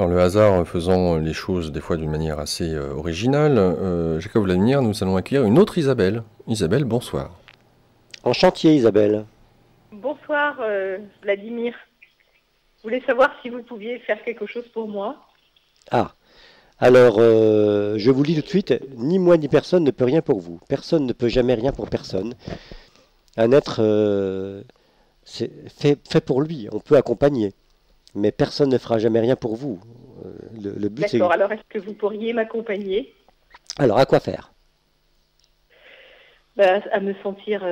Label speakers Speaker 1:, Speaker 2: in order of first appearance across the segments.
Speaker 1: Alors le hasard faisant les choses des fois d'une manière assez originale, Jacob Vladimir, nous allons accueillir une autre Isabelle. Isabelle, bonsoir.
Speaker 2: En chantier, Isabelle.
Speaker 3: Bonsoir Vladimir. Je voulais savoir si vous pouviez faire quelque chose pour moi.
Speaker 2: Ah, alors je vous lis tout de suite, ni moi ni personne ne peut rien pour vous. Personne ne peut jamais rien pour personne. Un être c'est fait pour lui, on peut accompagner, mais personne ne fera jamais rien pour vous. Le but c'est...
Speaker 3: D'accord, alors est-ce que vous pourriez m'accompagner
Speaker 2: Alors, à quoi faire?
Speaker 3: à me sentir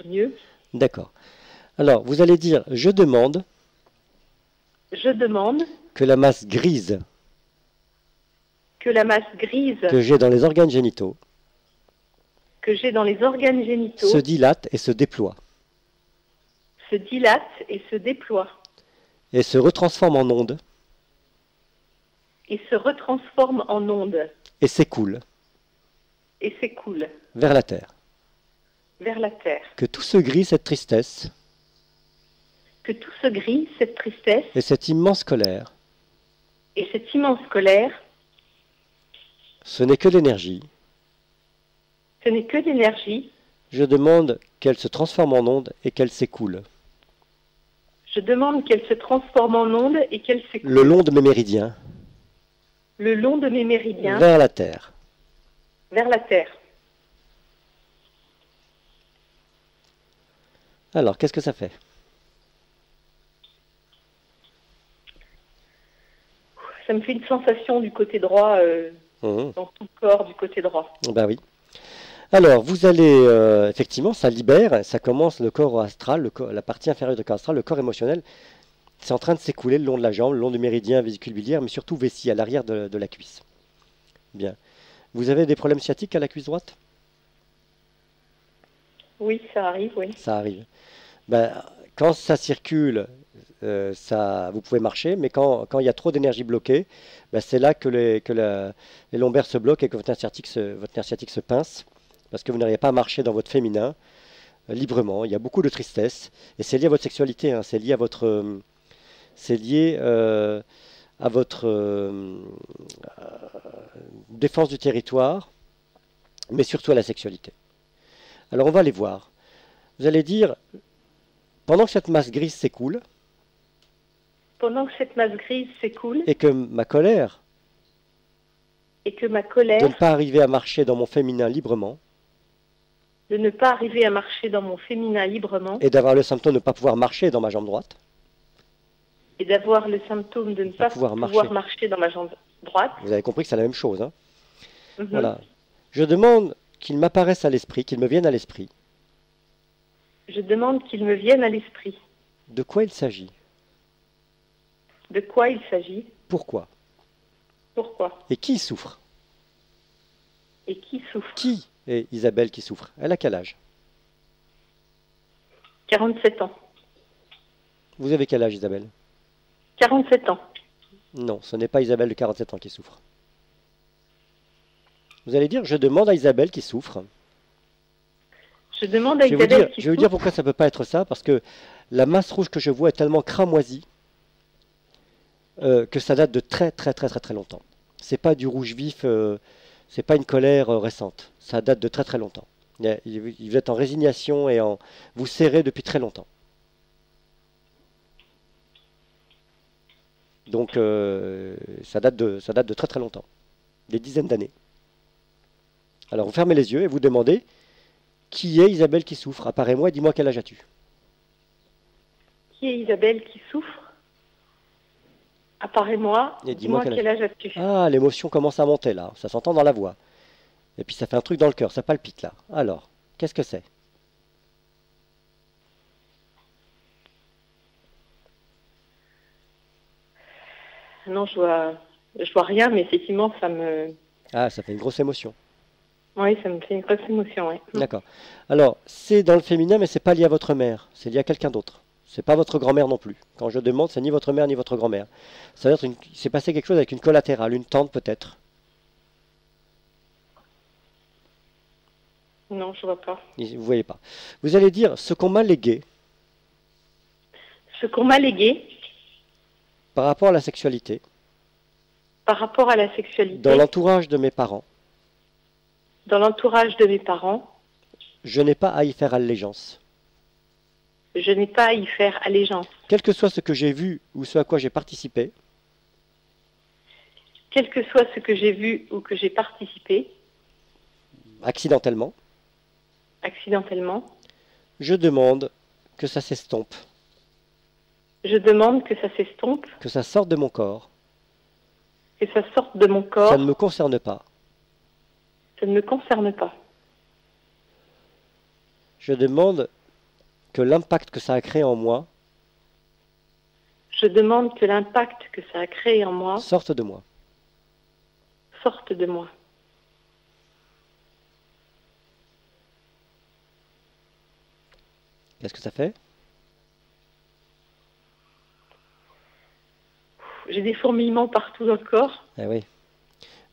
Speaker 3: mieux?
Speaker 2: D'accord. Alors, vous allez dire, je demande
Speaker 3: Je demande
Speaker 2: que la masse grise
Speaker 3: que la masse grise
Speaker 2: que j'ai dans les organes génitaux
Speaker 3: que j'ai dans les organes génitaux
Speaker 2: se dilate et se déploie,
Speaker 3: se dilate et se déploie
Speaker 2: et se retransforme en ondes,
Speaker 3: et se retransforme en ondes
Speaker 2: et s'écoule
Speaker 3: et s'écoule
Speaker 2: vers la Terre.
Speaker 3: vers la terre.
Speaker 2: Que tout ce gris, cette tristesse,
Speaker 3: Que tout ce gris, cette tristesse
Speaker 2: et cette immense colère,
Speaker 3: et cette immense colère,
Speaker 2: ce n'est que l'énergie.
Speaker 3: ce n'est que l'énergie.
Speaker 2: Je demande qu'elle se transforme en ondes et qu'elle s'écoule
Speaker 3: Je demande qu'elle se transforme en ondes et qu'elle s'écoule
Speaker 2: le long de mes méridiens
Speaker 3: le long de mes méridiens
Speaker 2: vers la Terre.
Speaker 3: vers la terre.
Speaker 2: Alors, qu'est-ce que ça fait?
Speaker 3: Ça me fait une sensation du côté droit, dans tout le corps du côté droit.
Speaker 2: Ben oui. Alors, vous allez, effectivement, ça libère, ça commence le corps astral, la partie inférieure du corps astral, le corps émotionnel, c'est en train de s'écouler le long de la jambe, le long du méridien vésicule biliaire, mais surtout vessie, à l'arrière de la cuisse. Bien. Vous avez des problèmes sciatiques à la cuisse droite?
Speaker 3: Oui, ça arrive, oui.
Speaker 2: Ça arrive. Ben, quand ça circule, vous pouvez marcher, mais quand il y a trop d'énergie bloquée, ben, c'est là que les lombaires se bloquent et que votre nerf sciatique se pince, parce que vous n'arrivez pas à marcher dans votre féminin librement. Il y a beaucoup de tristesse, et c'est lié à votre sexualité, hein, c'est lié à votre défense du territoire, mais surtout à la sexualité. Alors on va aller voir. Vous allez dire, pendant que cette masse grise s'écoule,
Speaker 3: Pendant que cette masse grise s'écoule
Speaker 2: et que ma colère
Speaker 3: et que ma
Speaker 2: de ne
Speaker 3: colère
Speaker 2: pas arriver à marcher dans mon féminin librement,
Speaker 3: de ne pas arriver à marcher dans mon féminin librement
Speaker 2: et d'avoir le symptôme de ne pas pouvoir marcher dans ma jambe droite,
Speaker 3: et d'avoir le symptôme de ne pas pouvoir marcher dans ma jambe droite.
Speaker 2: vous avez compris que c'est la même chose, hein.
Speaker 3: Mhm.
Speaker 2: Voilà. Je demande qu'il m'apparaisse à l'esprit, qu'il me vienne à l'esprit.
Speaker 3: Je demande qu'il me vienne à l'esprit.
Speaker 2: De quoi il s'agit?
Speaker 3: De quoi il s'agit?
Speaker 2: Pourquoi?
Speaker 3: Pourquoi?
Speaker 2: Et qui souffre?
Speaker 3: Et qui souffre?
Speaker 2: Qui est Isabelle qui souffre? Elle a quel âge?
Speaker 3: 47 ans.
Speaker 2: Vous avez quel âge, Isabelle?
Speaker 3: 47 ans.
Speaker 2: Non, ce n'est pas Isabelle de 47 ans qui souffre. Vous allez dire, je demande à Isabelle qui souffre.
Speaker 3: Je demande à
Speaker 2: Je vais
Speaker 3: Isabelle qui
Speaker 2: vous dire
Speaker 3: souffre.
Speaker 2: pourquoi ça ne peut pas être ça, parce que la masse rouge que je vois est tellement cramoisie que ça date de très très très très très longtemps. C'est pas du rouge vif, c'est pas une colère récente. Ça date de très très longtemps. Vous êtes en résignation et vous serrez depuis très longtemps. Donc ça date de très très longtemps, des dizaines d'années. Alors vous fermez les yeux et vous demandez qui est Isabelle qui souffre. Apparaît-moi et dis-moi quel âge as-tu.
Speaker 3: Qui est Isabelle qui souffre? Apparaît-moi,
Speaker 2: Et
Speaker 3: dis-moi quel âge as-tu?
Speaker 2: Ah, l'émotion commence à monter là, ça s'entend dans la voix. Et puis ça fait un truc dans le cœur, ça palpite là. Alors, qu'est-ce que c'est?
Speaker 3: Non, je vois rien, mais effectivement, ça me...
Speaker 2: Ah, ça fait une grosse émotion.
Speaker 3: Oui, ça me fait une grosse émotion, oui.
Speaker 2: D'accord. Alors, c'est dans le féminin, mais c'est pas lié à votre mère, c'est lié à quelqu'un d'autre. C'est pas votre grand-mère non plus. Quand je demande, c'est ni votre mère ni votre grand-mère. Ça veut dire qu'il s'est passé quelque chose avec une collatérale, une tante peut-être.
Speaker 3: Non, je vois pas.
Speaker 2: Vous voyez pas. Vous allez dire ce qu'on m'a légué
Speaker 3: Ce qu'on m'a légué
Speaker 2: par rapport à la sexualité.
Speaker 3: Par rapport à la sexualité,
Speaker 2: dans l'entourage de mes parents,
Speaker 3: dans l'entourage de mes parents,
Speaker 2: je n'ai pas à y faire allégeance.
Speaker 3: je n'ai pas à y faire allégeance.
Speaker 2: Quel que soit ce que j'ai vu ou ce à quoi j'ai participé,
Speaker 3: Quel que soit ce que j'ai vu ou que j'ai participé,
Speaker 2: accidentellement,
Speaker 3: accidentellement,
Speaker 2: je demande que ça s'estompe,
Speaker 3: je demande que ça s'estompe,
Speaker 2: que ça sorte de mon corps.
Speaker 3: que ça sorte de mon corps.
Speaker 2: Ça ne me concerne pas.
Speaker 3: Ça ne me concerne pas.
Speaker 2: Je demande que l'impact que ça a créé en moi
Speaker 3: Je demande que l'impact que ça a créé en moi
Speaker 2: sorte de moi.
Speaker 3: sorte de moi.
Speaker 2: Qu'est-ce que ça fait?
Speaker 3: J'ai des fourmillements partout dans le corps.
Speaker 2: Eh oui.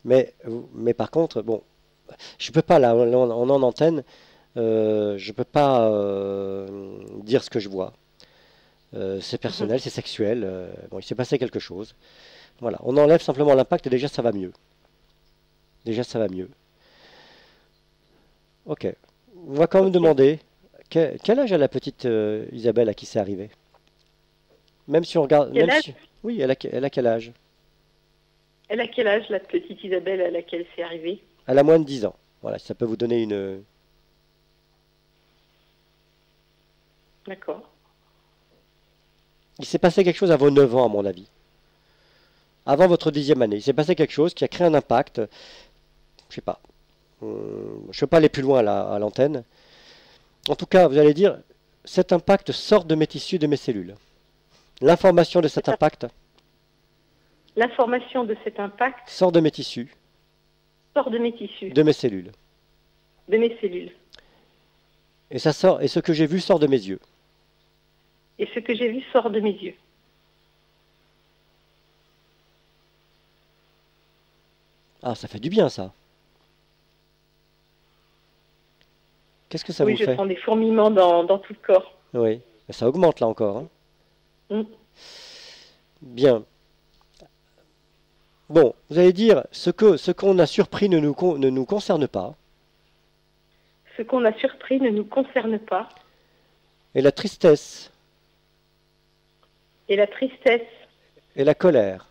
Speaker 2: Mais par contre, bon, je peux pas là, on en antenne, je peux pas dire ce que je vois. C'est personnel, c'est sexuel. Bon, il s'est passé quelque chose. Voilà, on enlève simplement l'impact et déjà ça va mieux. Déjà ça va mieux. Ok. On va quand même demander quel âge a la petite Isabelle à qui c'est arrivé? Même si on regarde.
Speaker 3: Quel
Speaker 2: Même
Speaker 3: âge
Speaker 2: si- oui, elle a quel âge?
Speaker 3: Elle a quel âge, la petite Isabelle à laquelle c'est arrivé?
Speaker 2: Elle a moins de 10 ans. Voilà, ça peut vous donner une.
Speaker 3: D'accord.
Speaker 2: Il s'est passé quelque chose à vos 9 ans, à mon avis. Avant votre 10e année. Il s'est passé quelque chose qui a créé un impact. Je sais pas. Je ne peux pas aller plus loin là, à l'antenne. En tout cas, vous allez dire, cet impact sort de mes tissus, de mes cellules. L'information de cet impact
Speaker 3: L'information de cet impact
Speaker 2: sort de mes tissus,
Speaker 3: sort de mes tissus,
Speaker 2: de mes cellules.
Speaker 3: de mes cellules.
Speaker 2: Et ça sort, et ce que j'ai vu sort de mes yeux.
Speaker 3: Et ce que j'ai vu sort de mes yeux.
Speaker 2: Ah, ça fait du bien ça. Qu'est-ce que ça
Speaker 3: Oui,
Speaker 2: vous
Speaker 3: je
Speaker 2: fait?
Speaker 3: sens des fourmillements dans tout le corps.
Speaker 2: Oui, ça augmente là encore, hein.
Speaker 3: Mm.
Speaker 2: Bien. Bon, vous allez dire, ce qu'on a surpris ne nous concerne pas,
Speaker 3: Ce qu'on a surpris ne nous concerne pas.
Speaker 2: et la tristesse,
Speaker 3: Et la tristesse
Speaker 2: et la colère,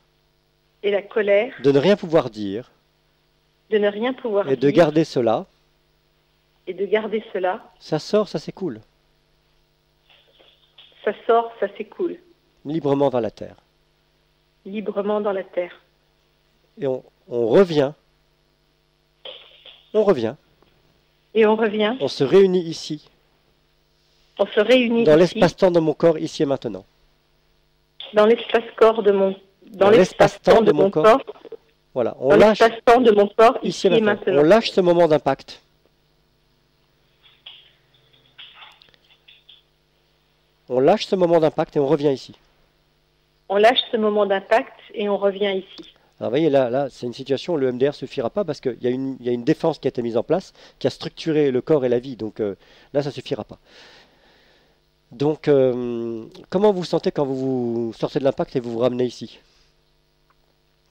Speaker 3: et la colère
Speaker 2: de ne rien pouvoir dire,
Speaker 3: de ne rien pouvoir
Speaker 2: et de
Speaker 3: dire
Speaker 2: garder cela,
Speaker 3: et de garder cela,
Speaker 2: ça sort, ça s'écoule,
Speaker 3: ça sort, ça s'écoule
Speaker 2: librement vers la terre.
Speaker 3: librement dans la terre.
Speaker 2: Et on revient,
Speaker 3: Et on revient,
Speaker 2: on se réunit ici,
Speaker 3: on se réunit
Speaker 2: dans
Speaker 3: ici,
Speaker 2: l'espace-temps de mon corps, ici et maintenant.
Speaker 3: dans l'espace-corps de mon,
Speaker 2: Dans l'espace-temps de mon corps. Voilà, on
Speaker 3: dans
Speaker 2: lâche
Speaker 3: l'espace-temps de mon corps,
Speaker 2: ici
Speaker 3: ici
Speaker 2: et
Speaker 3: et
Speaker 2: maintenant. On
Speaker 3: maintenant.
Speaker 2: lâche ce moment d'impact. On lâche ce moment d'impact et on revient ici.
Speaker 3: On lâche ce moment d'impact et on revient ici.
Speaker 2: Alors, vous voyez, là c'est une situation où le MDR ne suffira pas parce qu'il y a une défense qui a été mise en place, qui a structuré le corps et la vie. Donc là, ça ne suffira pas. Donc, comment vous vous sentez quand vous sortez de l'impact et vous vous ramenez ici?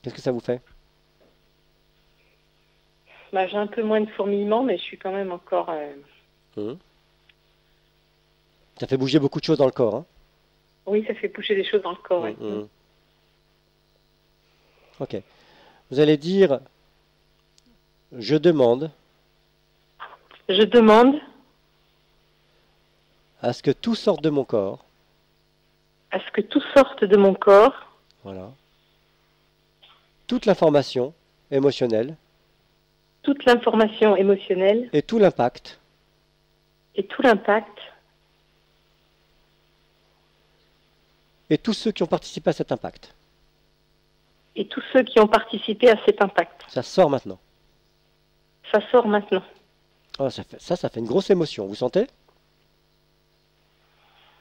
Speaker 2: Qu'est-ce que ça vous fait?
Speaker 3: Bah, j'ai un peu moins de fourmillements, mais je suis quand même encore...
Speaker 2: Ça fait bouger beaucoup de choses dans le corps, hein?
Speaker 3: Oui, ça fait bouger des choses dans le corps. Ouais.
Speaker 2: Ok. Vous allez dire, je demande
Speaker 3: Je demande
Speaker 2: à ce que tout sorte de mon corps.
Speaker 3: à ce que tout sorte de mon corps,
Speaker 2: Voilà. Toute l'information émotionnelle
Speaker 3: toute l'information émotionnelle
Speaker 2: et tout l'impact
Speaker 3: et tout l'impact
Speaker 2: et tous ceux qui ont participé à cet impact.
Speaker 3: et tous ceux qui ont participé à cet impact.
Speaker 2: Ça sort maintenant.
Speaker 3: Ça sort maintenant.
Speaker 2: Oh, ça fait une grosse émotion. Vous sentez?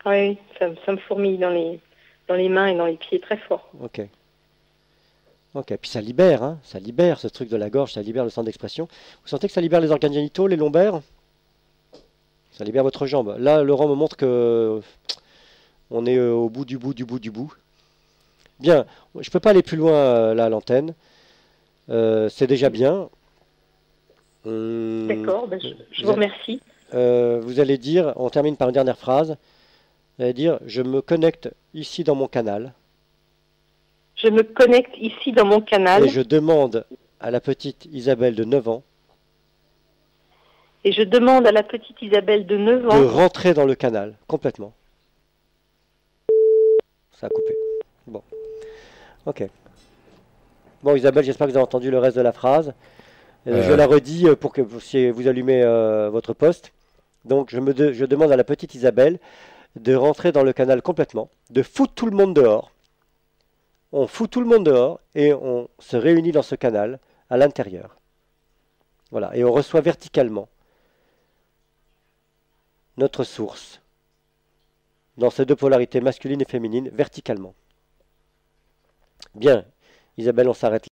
Speaker 3: Oui, ça me fourmille dans les mains et dans les pieds très fort.
Speaker 2: Ok. Ok. Puis ça libère, hein. Ça libère ce truc de la gorge, ça libère le centre d'expression. Vous sentez que ça libère les organes génitaux, les lombaires? Ça libère votre jambe. Là, Laurent me montre que on est au bout du bout du bout du bout. Bien, je ne peux pas aller plus loin là à l'antenne. C'est déjà bien.
Speaker 3: D'accord, ben, je vous remercie.
Speaker 2: Vous allez dire, on termine par une dernière phrase, vous allez dire, je me connecte ici dans mon canal
Speaker 3: Je me connecte ici dans mon canal
Speaker 2: et je demande à la petite Isabelle de 9 ans
Speaker 3: et je demande à la petite Isabelle de 9
Speaker 2: de
Speaker 3: ans
Speaker 2: rentrer dans le canal complètement. Ça a coupé. Bon, ok. Bon, Isabelle, j'espère que vous avez entendu le reste de la phrase. Je la redis pour que si vous allumez votre poste. Donc, je demande à la petite Isabelle de rentrer dans le canal complètement, de foutre tout le monde dehors. On fout tout le monde dehors et on se réunit dans ce canal à l'intérieur. Voilà, et on reçoit verticalement notre source dans ces deux polarités masculine et féminine, verticalement. Bien, Isabelle, on s'arrête là.